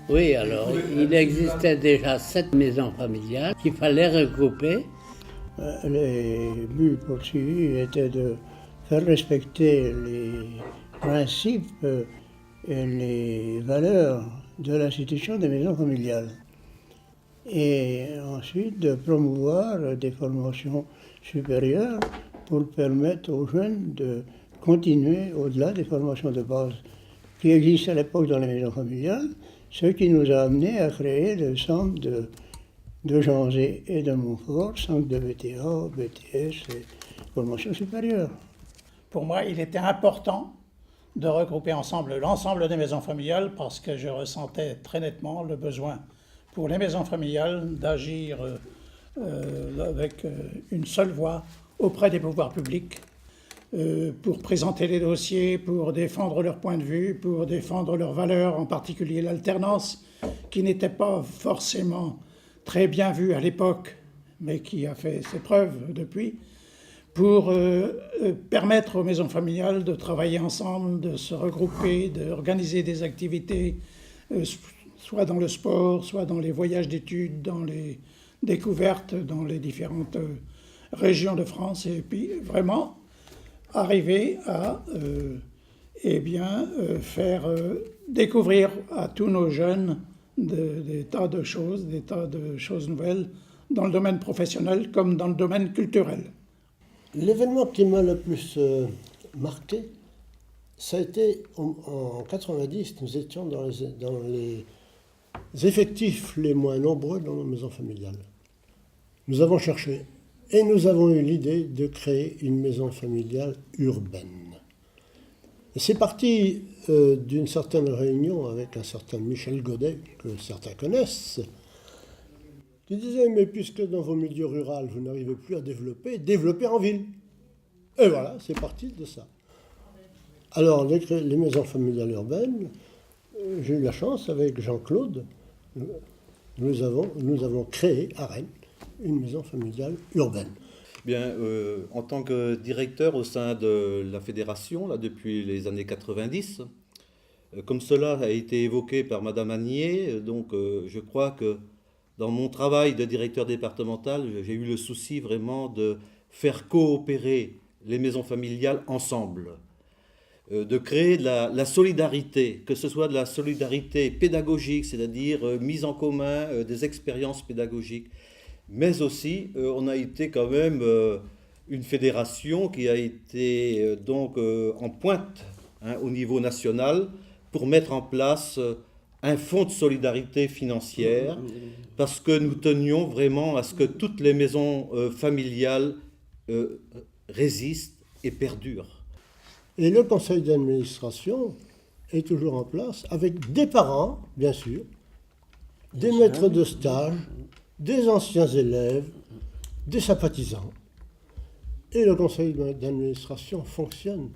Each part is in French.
Oui, alors, il existait déjà 7 maisons familiales qu'il fallait regrouper. Les buts poursuivis étaient de faire respecter les principes et les valeurs de l'institution des maisons familiales. Et ensuite de promouvoir des formations supérieures pour permettre aux jeunes de continuer au-delà des formations de base qui existaient à l'époque dans les maisons familiales, ce qui nous a amené à créer le centre de Janzé et de Montfort, centre de VTA, BTS et formation supérieure. Pour moi, il était important de regrouper ensemble l'ensemble des maisons familiales parce que je ressentais très nettement le besoin pour les maisons familiales d'agir avec une seule voix auprès des pouvoirs publics pour présenter les dossiers, pour défendre leur point de vue, pour défendre leurs valeurs, en particulier l'alternance, qui n'était pas forcément très bien vue à l'époque, mais qui a fait ses preuves depuis, pour permettre aux maisons familiales de travailler ensemble, de se regrouper, d'organiser des activités, soit dans le sport, soit dans les voyages d'études, dans les découvertes, dans les différentes régions de France, et puis vraiment arriver à faire découvrir à tous nos jeunes des tas de choses nouvelles dans le domaine professionnel comme dans le domaine culturel. L'événement qui m'a le plus marqué, ça a été en 90, nous étions dans les effectifs les moins nombreux dans nos maisons familiales. Nous avons cherché et nous avons eu l'idée de créer une maison familiale urbaine. Et c'est parti d'une certaine réunion avec un certain Michel Godet, que certains connaissent, qui disait « Mais puisque dans vos milieux ruraux, vous n'arrivez plus à développez en ville ». Et voilà, c'est parti de ça. Alors, les maisons familiales urbaines, j'ai eu la chance, avec Jean-Claude, nous avons créé à Rennes une maison familiale urbaine. Bien, en tant que directeur au sein de la fédération, là, depuis les années 90, comme cela a été évoqué par Madame Agnier, donc je crois que dans mon travail de directeur départemental, j'ai eu le souci vraiment de faire coopérer les maisons familiales ensemble, de créer de la solidarité, que ce soit de la solidarité pédagogique, c'est-à-dire mise en commun des expériences pédagogiques, mais aussi on a été quand même une fédération qui a été en pointe au niveau national pour mettre en place un fonds de solidarité financière, parce que nous tenions vraiment à ce que toutes les maisons familiales résistent et perdurent. Et le conseil d'administration est toujours en place, avec des parents, bien sûr, des maîtres de stage, des anciens élèves, des sympathisants. Et le conseil d'administration fonctionne.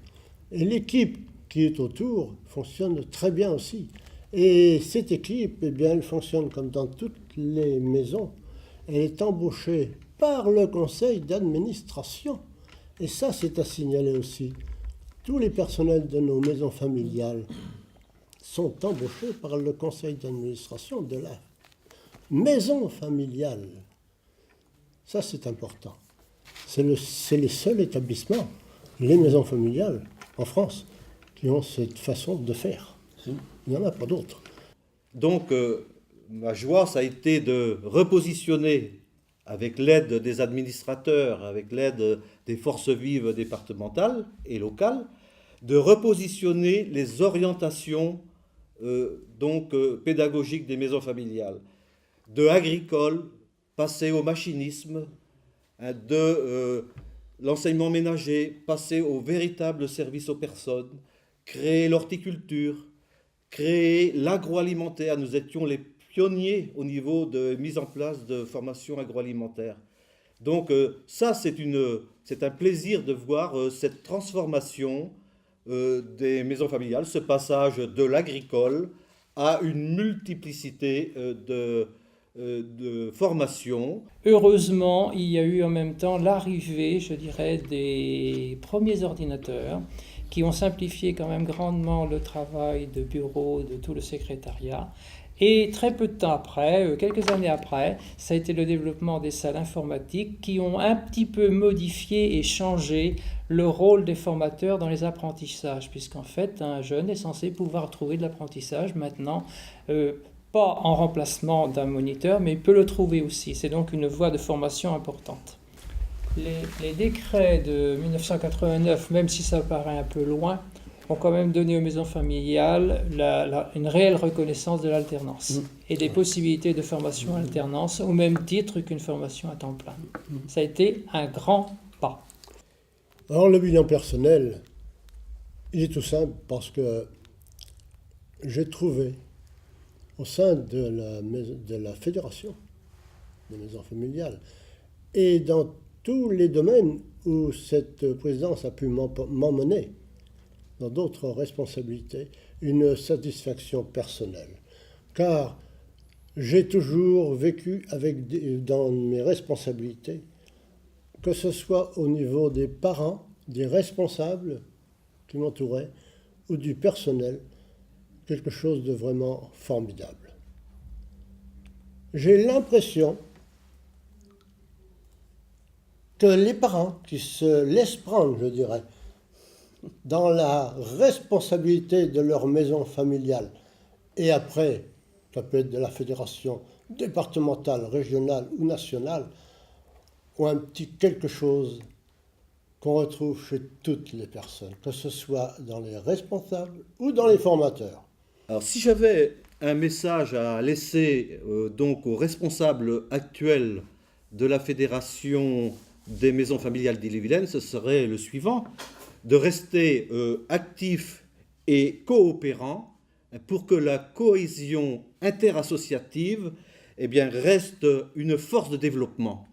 Et l'équipe qui est autour fonctionne très bien aussi. Et cette équipe, eh bien, elle fonctionne comme dans toutes les maisons. Elle est embauchée par le conseil d'administration. Et ça, c'est à signaler aussi. Tous les personnels de nos maisons familiales sont embauchés par le conseil d'administration de la maison familiale. Ça, c'est important. C'est les seuls établissements, les maisons familiales, en France, qui ont cette façon de faire. Il n'y en a pas d'autres. Donc, ma joie, ça a été de repositionner, avec l'aide des administrateurs, avec l'aide des forces vives départementales et locales, de repositionner les orientations pédagogiques des maisons familiales. De agricole, passer au machinisme, de l'enseignement ménager, passer au véritable service aux personnes, créer l'horticulture, créer l'agroalimentaire. Nous étions les pionniers au niveau de mise en place de formation agroalimentaire. Donc ça, c'est un plaisir de voir cette transformation des maisons familiales, ce passage de l'agricole à une multiplicité de formations. Heureusement, il y a eu en même temps l'arrivée, je dirais, des premiers ordinateurs qui ont simplifié quand même grandement le travail de bureau de tout le secrétariat. Et très peu de temps après, quelques années après, ça a été le développement des salles informatiques qui ont un petit peu modifié et changé le rôle des formateurs dans les apprentissages, puisqu'en fait, un jeune est censé pouvoir trouver de l'apprentissage maintenant, pas en remplacement d'un moniteur, mais il peut le trouver aussi. C'est donc une voie de formation importante. Les décrets de 1989, même si ça paraît un peu loin, ont quand même donné aux maisons familiales une réelle reconnaissance de l'alternance et des possibilités de formation à alternance au même titre qu'une formation à temps plein. Ça a été un grand pas. Alors le bilan personnel, il est tout simple parce que j'ai trouvé au sein de la fédération des maisons familiales et dans tous les domaines où cette présidence a pu m'emmener, dans d'autres responsabilités, une satisfaction personnelle. Car j'ai toujours vécu dans mes responsabilités, que ce soit au niveau des parents, des responsables qui m'entouraient, ou du personnel, quelque chose de vraiment formidable. J'ai l'impression que les parents qui se laissent prendre, je dirais, dans la responsabilité de leur maison familiale, et après, ça peut être de la fédération départementale, régionale ou nationale, ont un petit quelque chose qu'on retrouve chez toutes les personnes, que ce soit dans les responsables ou dans les formateurs. Alors si j'avais un message à laisser donc aux responsables actuels de la Fédération des maisons familiales d'Ille-et-Vilaine, ce serait le suivant: de rester actifs et coopérants pour que la cohésion interassociative reste une force de développement.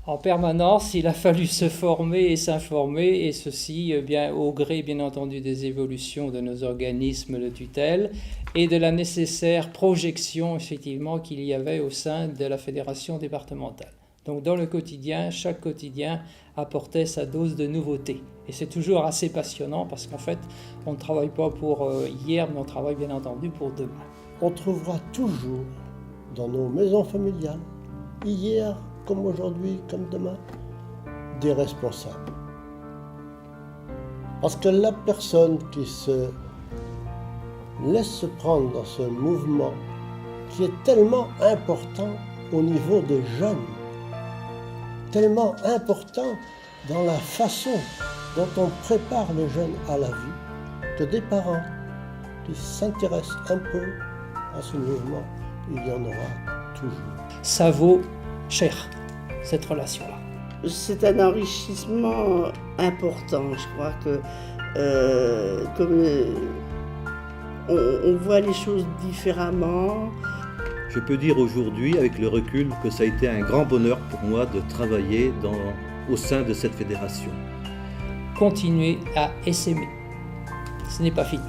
En permanence, il a fallu se former et s'informer, et ceci au gré, bien entendu, des évolutions de nos organismes de tutelle et de la nécessaire projection, effectivement, qu'il y avait au sein de la fédération départementale. Donc dans le quotidien, chaque quotidien apportait sa dose de nouveauté. Et c'est toujours assez passionnant parce qu'en fait, on ne travaille pas pour hier, mais on travaille bien entendu pour demain. On trouvera toujours dans nos maisons familiales, hier comme aujourd'hui, comme demain, des responsables. Parce que la personne qui se laisse se prendre dans ce mouvement qui est tellement important au niveau des jeunes, tellement important dans la façon dont on prépare les jeunes à la vie, que des parents qui s'intéressent un peu à ce mouvement, il y en aura toujours. Ça vaut cher, cette relation-là. C'est un enrichissement important. Je crois que on voit les choses différemment. Je peux dire aujourd'hui, avec le recul, que ça a été un grand bonheur pour moi de travailler au sein de cette fédération. Continuez à s'aimer. Ce n'est pas fini.